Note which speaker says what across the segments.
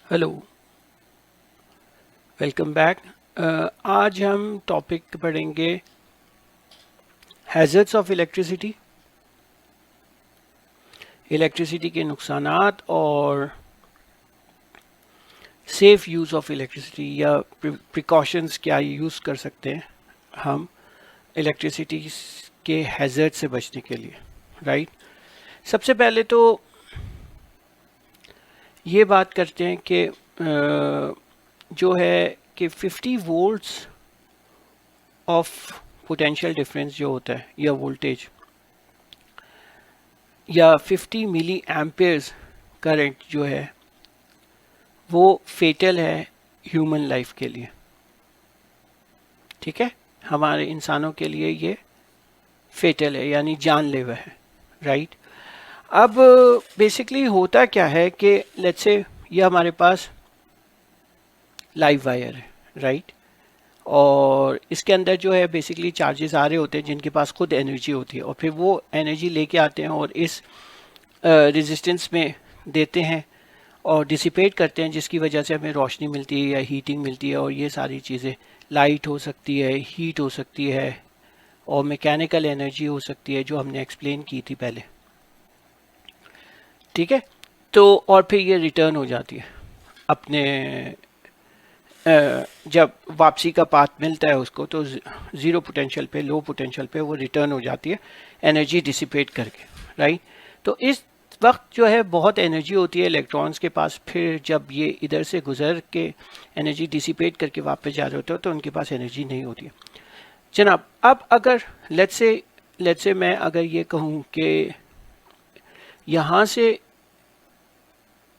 Speaker 1: Hello, welcome back. आज हम topic पढ़ेंगे हैज़र्ड्स ऑफ इलेक्ट्रिसिटी, इलेक्ट्रिसिटी के नुकसानात और सेफ यूज़ ऑफ इलेक्ट्रिसिटी या प्रिकॉशंस क्या यूज़ कर सकते हैं हम इलेक्ट्रिसिटी के हैज़र्ड से बचने के लिए, राइट। सबसे पहले तो ये बात करते हैं कि जो है कि 50 वोल्ट्स ऑफ पोटेंशियल डिफरेंस जो होता है या वोल्टेज या 50 मिली एम्पेयर्स करंट जो है वो फेटल है ह्यूमन लाइफ के लिए। ठीक है, हमारे इंसानों के लिए ये फेटल है यानी जानलेवा है, राइट। अब बेसिकली होता क्या है कि लेट्स से ये हमारे पास लाइव वायर है, राइट, और इसके अंदर जो है बेसिकली चार्जेस आ रहे होते हैं जिनके पास खुद एनर्जी होती है और फिर वो एनर्जी लेके आते हैं और इस रेजिस्टेंस में देते हैं और डिसिपेट करते हैं, जिसकी वजह से हमें रोशनी मिलती है या हीटिंग मिलती है। और ये सारी चीज़ें लाइट हो सकती है, हीट हो सकती है और मैकेनिकल एनर्जी हो सकती है जो हमने एक्सप्लेन की थी पहले। ठीक है, तो और फिर ये रिटर्न हो जाती है अपने जब वापसी का पाथ मिलता है उसको, तो ज़ीरो पोटेंशियल पे, लो पोटेंशियल पे वो रिटर्न हो जाती है एनर्जी डिसिपेट करके, राइट। तो इस वक्त जो है बहुत एनर्जी होती है इलेक्ट्रॉन्स के पास, फिर जब ये इधर से गुजर के एनर्जी डिसिपेट करके वापस जा रहे होते हो तो उनके पास एनर्जी नहीं होती है। जनाब, अब अगर लेट्स से मैं अगर ये कहूँ कि यहाँ से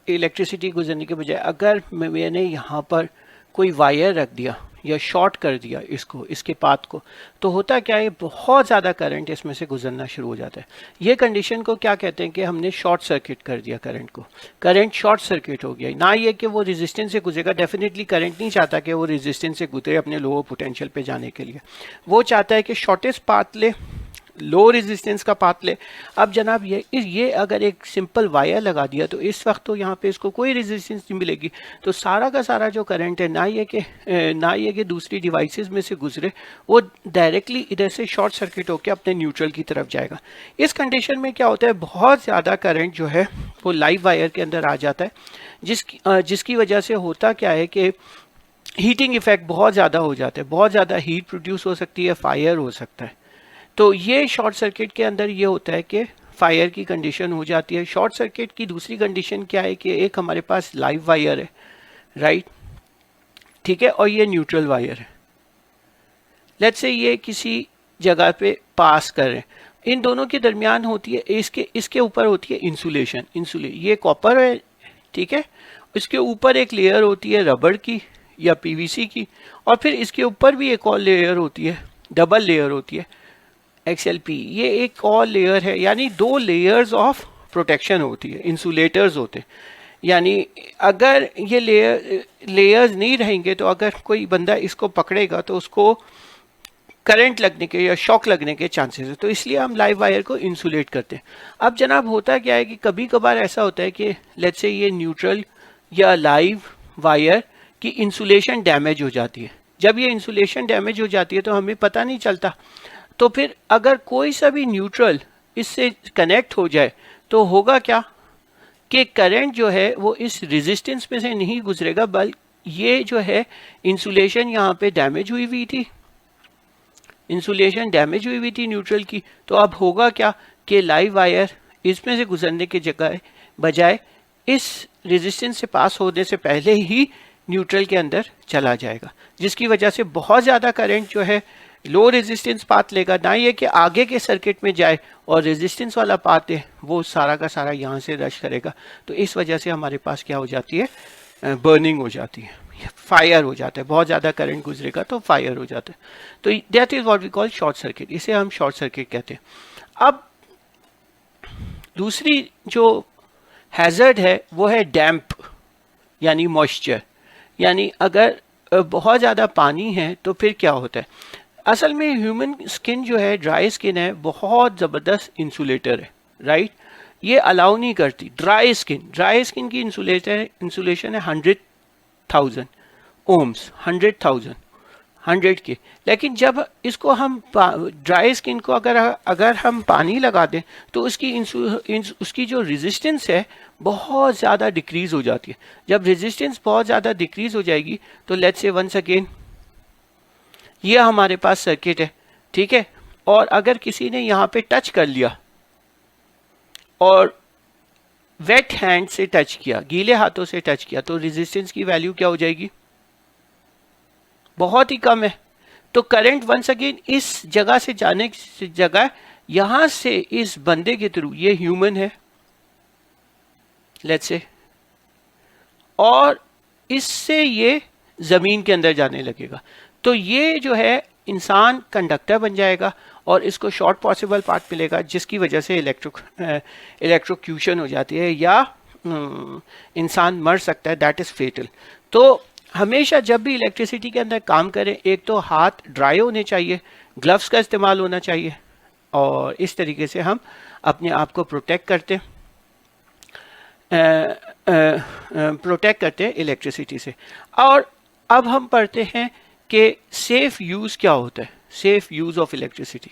Speaker 1: इलेक्ट्रिसिटी गुजरने के बजाय अगर मैंने यहाँ पर कोई वायर रख दिया या शॉर्ट कर दिया इसके पाथ को, तो होता क्या है, बहुत ज़्यादा करंट इसमें से गुजरना शुरू हो जाता है। ये कंडीशन को क्या कहते हैं कि हमने शॉर्ट सर्किट कर दिया करंट को, करंट शॉर्ट सर्किट हो गया। ना ये कि वो रेजिस्टेंस से गुजरेगा, डेफिनेटली करंट नहीं चाहता कि वो रेजिस्टेंस से गुजरे अपने लोअर पोटेंशियल पे जाने के लिए, वो चाहता है कि शॉर्टेस्ट पाथ ले, लो रेजिस्टेंस का पाथ ले। अब जनाब ये अगर एक सिंपल वायर लगा दिया तो इस वक्त तो यहाँ पे इसको कोई रेजिस्टेंस नहीं मिलेगी, तो सारा का सारा जो करंट है ना ये कि दूसरी डिवाइसेस में से गुजरे, वो डायरेक्टली इधर से शॉर्ट सर्किट होकर अपने न्यूट्रल की तरफ जाएगा। इस कंडीशन में क्या होता है, बहुत ज़्यादा करंट जो है वो लाइव वायर के अंदर आ जाता है, जिसकी वजह से होता क्या है कि हीटिंग इफेक्ट बहुत ज़्यादा हो जाता है, बहुत ज़्यादा हीट प्रोड्यूस हो सकती है, फायर हो सकता है। तो ये शॉर्ट सर्किट के अंदर ये होता है कि फायर की कंडीशन हो जाती है। शॉर्ट सर्किट की दूसरी कंडीशन क्या है कि एक हमारे पास लाइव वायर है, राइट, ठीक है, और ये न्यूट्रल वायर है। लेट्स से ये किसी जगह पे पास कर रहे हैं, इन दोनों के दरमियान होती है, इसके ऊपर होती है इंसुलेशन। ये कॉपर है, ठीक है, इसके ऊपर एक लेयर होती है रबड़ की या पीवीसी की, और फिर इसके ऊपर भी एक और लेयर होती है, डबल लेयर होती है XLP। ये एक और लेयर है, यानी दो लेयर्स ऑफ प्रोटेक्शन होती है, इंसुलेटर्स होते हैं। यानी अगर ये लेयर्स नहीं रहेंगे तो अगर कोई बंदा इसको पकड़ेगा तो उसको करंट लगने के या शॉक लगने के चांसेस है, तो इसलिए हम लाइव वायर को इंसुलेट करते हैं। अब जनाब होता क्या है कि कभी कभार ऐसा होता है कि लेट्स से ये न्यूट्रल या लाइव वायर की इंसुलेशन डैमेज हो जाती है। जब ये इंसुलेशन डैमेज हो जाती है तो हमें पता नहीं चलता, तो फिर अगर कोई सा भी न्यूट्रल इससे कनेक्ट हो जाए तो होगा क्या कि करंट जो है वो इस रेजिस्टेंस में से नहीं गुजरेगा, बल्कि ये जो है इंसुलेशन यहाँ पे डैमेज हुई हुई थी, इंसुलेशन डैमेज हुई हुई थी न्यूट्रल की। तो अब होगा क्या कि लाइव वायर इसमें से गुजरने के बजाय इस रेजिस्टेंस से पास होने से पहले ही न्यूट्रल के अंदर चला जाएगा, जिसकी वजह से बहुत ज़्यादा करंट जो है लो रेजिस्टेंस पाथ लेगा। ना ये कि आगे के सर्किट में जाए और रेजिस्टेंस वाला पाथ है वो सारा का सारा यहाँ से रश करेगा, तो इस वजह से हमारे पास क्या हो जाती है, बर्निंग हो जाती है, फायर हो जाता है। बहुत ज़्यादा करंट गुजरेगा तो फायर हो जाता है, तो that is what we call short circuit, इसे हम शॉर्ट सर्किट कहते हैं। अब दूसरी जो हैज़र्ड है वो है डैम्प यानी मॉइस्चर, यानी अगर बहुत ज़्यादा पानी है तो फिर क्या होता है। असल में ह्यूमन स्किन जो है, ड्राई स्किन है, बहुत ज़बरदस्त इंसुलेटर है, राइट। ये अलाउ नहीं करती। ड्राई स्किन की इंसुलेशन है 100,000 ओम्स, 100,000, 100 के। लेकिन जब इसको हम ड्राई स्किन को अगर हम पानी लगा दें तो उसकी जो रेजिस्टेंस है बहुत ज़्यादा डिक्रीज हो जाती है। जब रेजिस्टेंस बहुत ज़्यादा डिक्रीज हो जाएगी तो लेट्स से वंस अगेन ये हमारे पास सर्किट है, ठीक है। और अगर किसी ने यहाँ पे टच कर लिया और वेट हैंड से टच किया, गीले हाथों से टच किया, तो रेजिस्टेंस की वैल्यू क्या हो जाएगी? बहुत ही कम है। तो करंट वंस अगेन इस जगह से जाने की जगह यहां से इस बंदे के थ्रू, ये ह्यूमन है लेट्स से, और इससे ये जमीन के अंदर जाने लगेगा। तो ये जो है इंसान कंडक्टर बन जाएगा और इसको शॉर्ट पॉसिबल पार्ट मिलेगा, जिसकी वजह से इलेक्ट्रोक्यूशन हो जाती है या इंसान मर सकता है, दैट इज फेटल। तो हमेशा जब भी इलेक्ट्रिसिटी के अंदर काम करें, एक तो हाथ ड्राई होने चाहिए, ग्लव्स का इस्तेमाल होना चाहिए, और इस तरीके से हम अपने आप को प्रोटेक्ट करते हैं इलेक्ट्रिसिटी से। और अब हम पढ़ते हैं कि सेफ यूज़ क्या होता है, safe use of electricity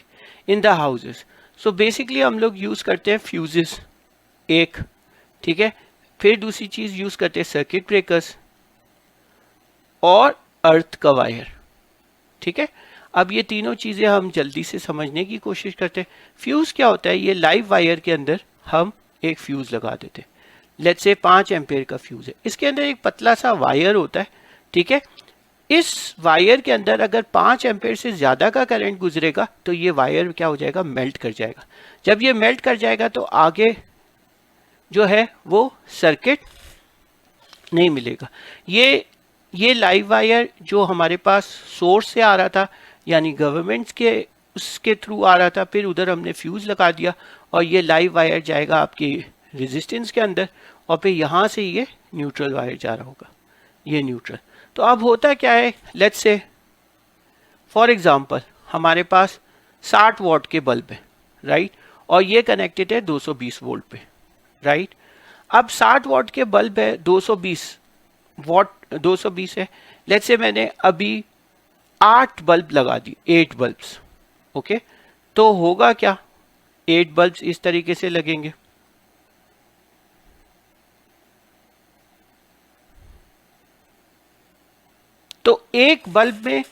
Speaker 1: in the houses. So basically हम लोग यूज़ करते हैं फ्यूजेस एक, ठीक है। फिर दूसरी चीज़ यूज़ करते हैं सर्किट ब्रेकर्स और अर्थ का वायर, ठीक है। अब ये तीनों चीज़ें हम जल्दी से समझने की कोशिश करते हैं। फ्यूज़ क्या होता है? ये लाइव वायर के अंदर हम एक फ्यूज़ लगा देते हैं। लेट्स से 5 एम्पेयर का फ्यूज़ है, इसके अंदर एक पतला सा वायर होता है, ठीक है। इस वायर के अंदर अगर 5 एम्पेयर से ज़्यादा का करंट गुजरेगा तो ये वायर क्या हो जाएगा? मेल्ट कर जाएगा। जब ये मेल्ट कर जाएगा तो आगे जो है वो सर्किट नहीं मिलेगा। ये लाइव वायर जो हमारे पास सोर्स से आ रहा था, यानी गवर्नमेंट के उसके थ्रू आ रहा था, फिर उधर हमने फ्यूज़ लगा दिया और ये लाइव वायर जाएगा आपकी रेजिस्टेंस के अंदर, और फिर यहाँ से ये न्यूट्रल वायर जा रहा होगा, ये न्यूट्रल। तो अब होता क्या है, लेट्स से फॉर एग्जांपल हमारे पास 60 वॉट के बल्ब है, राइट, और ये कनेक्टेड है 220 वोल्ट पे, राइट। अब 60 वॉट के बल्ब है, 220 है। लेट्स से मैंने अभी 8 बल्ब लगा दी, 8 बल्ब्स, ओके। तो होगा क्या? 8 बल्ब्स इस तरीके से लगेंगे, तो एक बल्ब में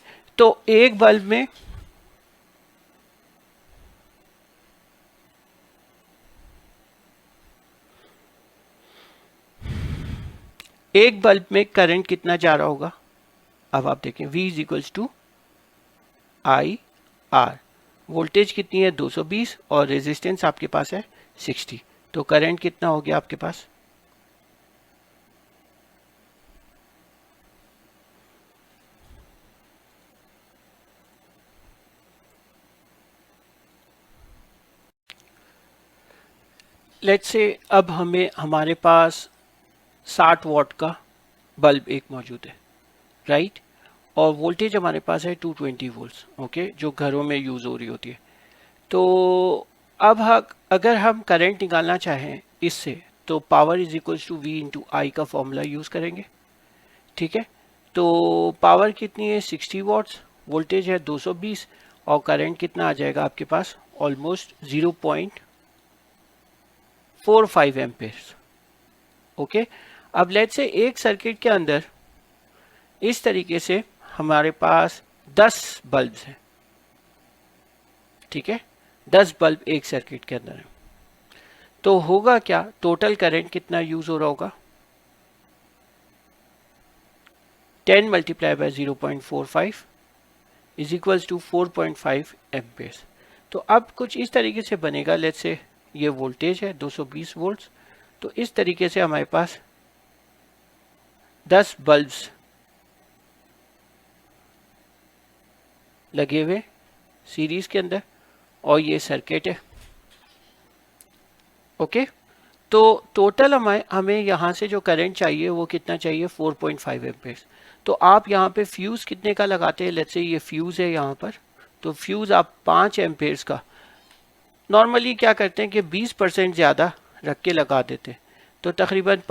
Speaker 1: एक बल्ब में करंट कितना जा रहा होगा? अब आप देखें V is equals to I R. Voltage कितनी है? 220, और रेजिस्टेंस आपके पास है 60। तो करंट कितना हो गया आपके पास? लेट्स से अब हमारे पास 60 वॉट का बल्ब एक मौजूद है, राइट, और वोल्टेज हमारे पास है 220 वोल्ट्स, ओके, जो घरों में यूज़ हो रही होती है। तो अब अगर हम करंट निकालना चाहें इससे, तो power is equals to V into I का फॉर्मूला यूज़ करेंगे, ठीक है। तो पावर कितनी है? 60 वॉट्स, वोल्टेज है 220, और करंट कितना आ जाएगा आपके पास? Almost 0.45 amperes, okay. अब लेट्स से एक सर्किट के अंदर इस तरीके से हमारे पास 10 बल्ब्स हैं, ठीक है, 10 बल्ब एक सर्किट के अंदर है। तो होगा क्या? टोटल करंट कितना यूज हो रहा होगा? 10 multiply by 0.45 is equals to 4.5 amperes. तो अब कुछ इस तरीके से बनेगा। लेट्स से ये वोल्टेज है 220 वोल्ट्स, तो इस तरीके से हमारे पास 10 बल्ब्स लगे हुए सीरीज के अंदर, और ये सर्किट है, ओके। तो टोटल हमें यहाँ से जो करंट चाहिए वो कितना चाहिए? 4.5 एम्पेयर्स। तो आप यहाँ पे फ्यूज़ कितने का लगाते हैं? लेट्स से ये फ्यूज़ है यहाँ पर, तो फ्यूज़ आप 5 एम्पेयर्स का, नॉर्मली क्या करते हैं कि 20% ज़्यादा रख के लगा देते तो तकरीबन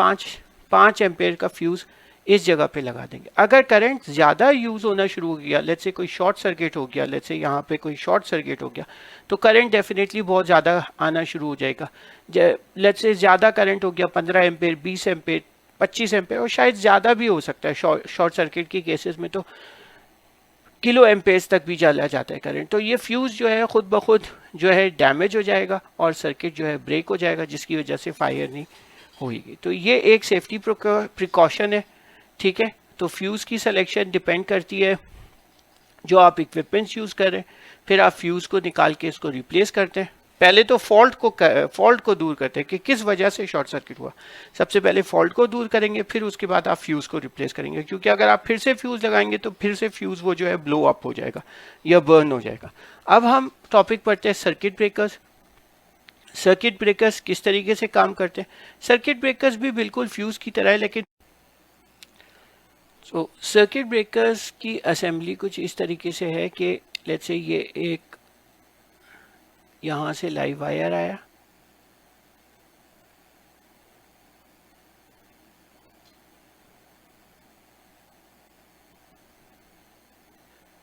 Speaker 1: 5 एम्पेयर का फ्यूज़ इस जगह पे लगा देंगे। अगर करंट ज़्यादा यूज़ होना शुरू हो गया, लेट्स से कोई शॉर्ट सर्किट हो गया, लेट्स से यहाँ पे कोई शॉर्ट सर्किट हो गया, तो करंट डेफिनेटली बहुत ज़्यादा आना शुरू हो जाएगा। लेट्स से ज़्यादा करंट हो गया 15 एम्पेयर, 20 एम्पेयर, 25 एम्पेयर, और शायद ज़्यादा भी हो सकता है। शॉर्ट सर्किट की केसेस में तो किलो एम्पेयर्स तक भी चला जाता है करंट। तो ये फ्यूज़ जो है खुद ब खुद जो है डैमेज हो जाएगा और सर्किट जो है ब्रेक हो जाएगा, जिसकी वजह से फायर नहीं होगी। तो ये एक सेफ्टी प्रिकॉशन है, ठीक है। तो फ्यूज़ की सिलेक्शन डिपेंड करती है जो आप इक्विपमेंट्स यूज़ कर रहे हैं, फिर आप फ्यूज़ को निकाल के इसको रिप्लेस करते हैं। पहले तो फॉल्ट को दूर करते हैं कि किस वजह से शॉर्ट सर्किट हुआ। सबसे पहले फॉल्ट को दूर करेंगे, फिर उसके बाद आप फ्यूज़ को रिप्लेस करेंगे, क्योंकि अगर आप फिर से फ्यूज़ लगाएंगे तो फिर से फ्यूज़ वो जो है ब्लो अप हो जाएगा या बर्न हो जाएगा। अब हम टॉपिक पढ़ते हैं सर्किट ब्रेकर्स। सर्किट ब्रेकर्स किस तरीके से काम करते हैं? सर्किट ब्रेकर्स भी बिल्कुल फ्यूज़ की तरह है, लेकिन सर्किट ब्रेकर्स की असेंबली कुछ इस तरीके से है कि लेट्स से ये एक यहाँ से लाइव वायर आया,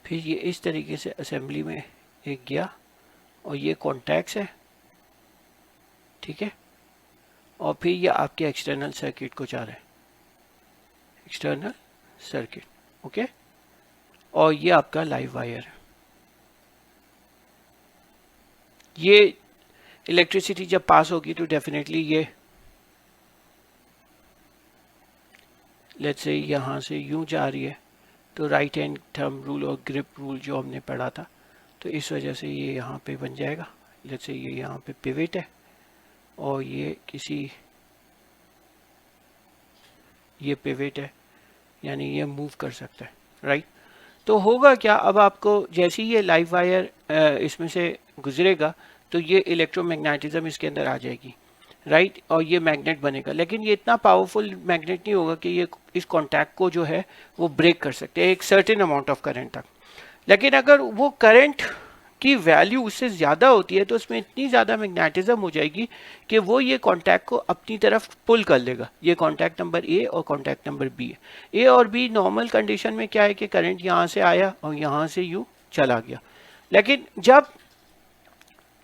Speaker 1: फिर ये इस तरीके से असेंबली में एक गया और ये कॉन्टैक्ट्स है, ठीक है, और फिर ये आपके एक्सटर्नल सर्किट को जा रहा है, एक्सटर्नल सर्किट, ओके, और ये आपका लाइव वायर है। ये इलेक्ट्रिसिटी जब पास होगी तो डेफिनेटली ये लेट्स से यहाँ से यूं जा रही है, तो राइट हैंड थंब रूल और ग्रिप रूल जो हमने पढ़ा था, तो इस वजह से ये यहाँ पे बन जाएगा। लेट्स से ये यहाँ पे पिवट है और ये ये पिवट है, यानी ये मूव कर सकता है, राइट। तो होगा क्या, अब आपको जैसे ही ये लाइव वायर इसमें से गुजरेगा तो ये इलेक्ट्रोमैग्नेटिज्म इसके अंदर आ जाएगी, राइट, और ये मैग्नेट बनेगा। लेकिन ये इतना पावरफुल मैग्नेट नहीं होगा कि ये इस कॉन्टैक्ट को जो है वो ब्रेक कर सकते हैं एक सर्टेन अमाउंट ऑफ करंट तक। लेकिन अगर वो करंट की वैल्यू उससे ज़्यादा होती है तो उसमें इतनी ज़्यादा मैग्नेटिज्म हो जाएगी कि वो ये कॉन्टैक्ट को अपनी तरफ पुल कर लेगा। ये कॉन्टैक्ट नंबर ए और कॉन्टैक्ट नंबर बी है। ए और बी नॉर्मल कंडीशन में क्या है कि करंट यहाँ से आया और यहाँ से यूँ चला गया। लेकिन जब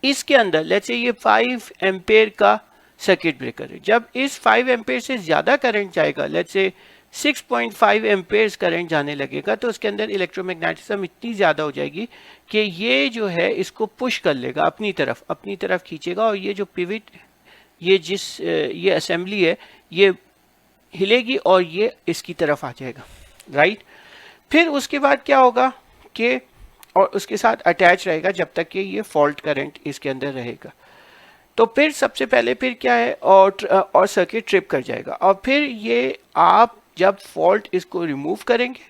Speaker 1: इसके अंदर लेट्स से ये 5 एम्पेयर का सर्किट ब्रेकर है, जब इस 5 एम्पेयर से ज़्यादा करंट जाएगा, लेट्स से 6.5 एम्पेयर्स करंट जाने लगेगा, तो उसके अंदर इलेक्ट्रोमैग्नेटिज्म इतनी ज़्यादा हो जाएगी कि ये जो है इसको पुश कर लेगा अपनी तरफ खींचेगा, और ये जो पिवट ये असेंबली है ये हिलेगी और ये इसकी तरफ आ जाएगा, राइट। फिर उसके बाद क्या होगा कि और उसके साथ अटैच रहेगा जब तक कि ये फॉल्ट करंट इसके अंदर रहेगा। तो फिर सबसे पहले फिर क्या है, और सर्किट ट्रिप कर जाएगा, और फिर ये आप जब फॉल्ट इसको रिमूव करेंगे,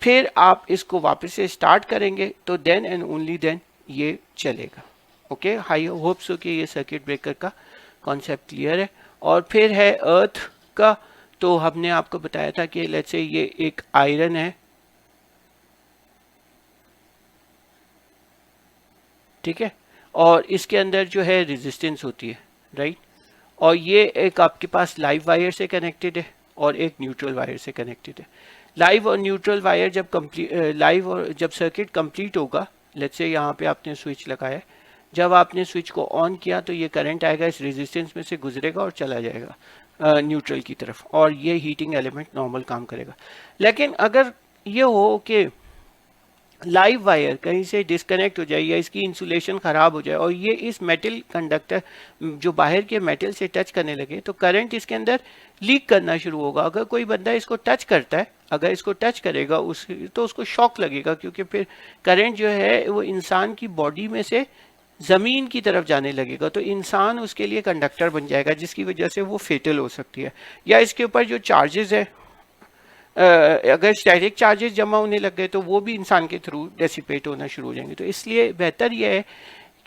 Speaker 1: फिर आप इसको वापस से स्टार्ट करेंगे, तो देन एंड ओनली देन ये चलेगा। ओके, आई होप सो कि ये सर्किट ब्रेकर का कॉन्सेप्ट क्लियर है। और फिर है अर्थ का, तो हमने आपको बताया था कि लेट्स से ये एक आयरन है, ठीक है, और इसके अंदर जो है रेजिस्टेंस होती है, राइट, और ये एक आपके पास लाइव वायर से कनेक्टेड है और एक न्यूट्रल वायर से कनेक्टेड है। लाइव और न्यूट्रल वायर जब सर्किट कंप्लीट होगा, लेट्स से यहाँ पे आपने स्विच लगाया, जब आपने स्विच को ऑन किया तो ये करंट आएगा, इस रेजिस्टेंस में से गुजरेगा और चला जाएगा न्यूट्रल की तरफ, और ये हीटिंग एलिमेंट नॉर्मल काम करेगा। लेकिन अगर ये हो कि लाइव वायर कहीं से डिस्कनेक्ट हो जाए या इसकी इंसुलेशन ख़राब हो जाए और ये इस मेटल कंडक्टर जो बाहर के मेटल से टच करने लगे, तो करंट इसके अंदर लीक करना शुरू होगा। अगर कोई बंदा इसको टच करता है, अगर इसको टच करेगा तो उसको शॉक लगेगा, क्योंकि फिर करंट जो है वो इंसान की बॉडी में से ज़मीन की तरफ जाने लगेगा, तो इंसान उसके लिए कंडक्टर बन जाएगा, जिसकी वजह से वो फेटल हो सकती है। या इसके ऊपर जो चार्जेस है, अगर स्टैटिक चार्जेस जमा होने लग गए तो वो भी इंसान के थ्रू डेसिपेट होना शुरू हो जाएंगे। तो इसलिए बेहतर यह है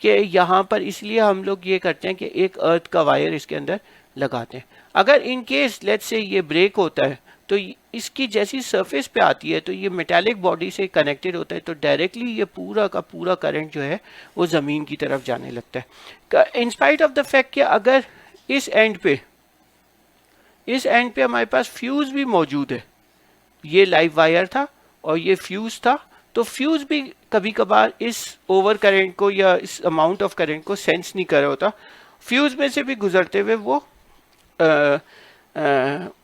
Speaker 1: कि यहाँ पर इसलिए हम लोग ये करते हैं कि एक अर्थ का वायर इसके अंदर लगाते हैं। अगर इन केस लेट्स से ये ब्रेक होता है तो इसकी जैसी सरफेस पे आती है तो ये मेटालिक बॉडी से कनेक्टेड होता है, तो डायरेक्टली ये पूरा का पूरा करंट जो है वो ज़मीन की तरफ जाने लगता है। In spite of the fact कि अगर इस एंड पे हमारे पास फ्यूज भी मौजूद है। ये लाइव वायर था और ये फ्यूज था, तो फ्यूज भी कभी कभार इस ओवर करंट को या इस अमाउंट ऑफ करंट को सेंस नहीं कर रहा होता। फ्यूज में से भी गुजरते हुए वो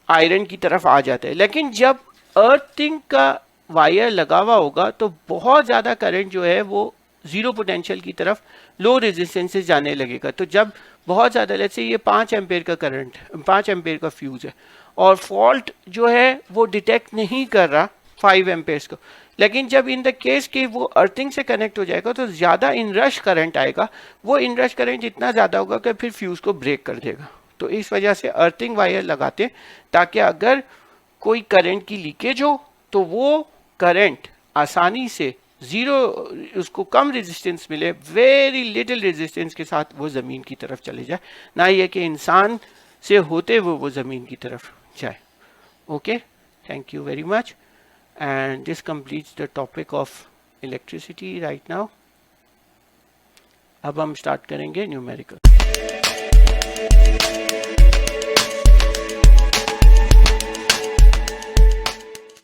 Speaker 1: आयरन की तरफ आ जाता है। लेकिन जब अर्थिंग का वायर लगा हुआ होगा तो बहुत ज़्यादा करंट जो है वो जीरो पोटेंशियल की तरफ लो रेजिस्टेंस से जाने लगेगा। तो जब बहुत ज़्यादा, लेट्स से ये 5 एम्पेयर का करंट, 5 एम्पेयर का फ्यूज है और फॉल्ट जो है वो डिटेक्ट नहीं कर रहा 5 एम्पेयर्स को, लेकिन जब इन द केस कि वो अर्थिंग से कनेक्ट हो जाएगा तो ज़्यादा इनरश करंट आएगा। वो इनरश करंट इतना ज़्यादा होगा कि फिर फ्यूज़ को ब्रेक कर देगा। तो इस वजह से अर्थिंग वायर लगाते ताकि अगर कोई करंट की लीकेज हो तो वो करंट आसानी से जीरो, उसको कम रेजिस्टेंस मिले, वेरी लिटिल रेजिस्टेंस के साथ वो ज़मीन की तरफ चले जाए, ना ये कि इंसान से होते हुए वो ज़मीन की तरफ जाए। Okay, thank you very much, and this completes the topic of electricity right now. अब हम स्टार्ट करेंगे न्यूमेरिकल।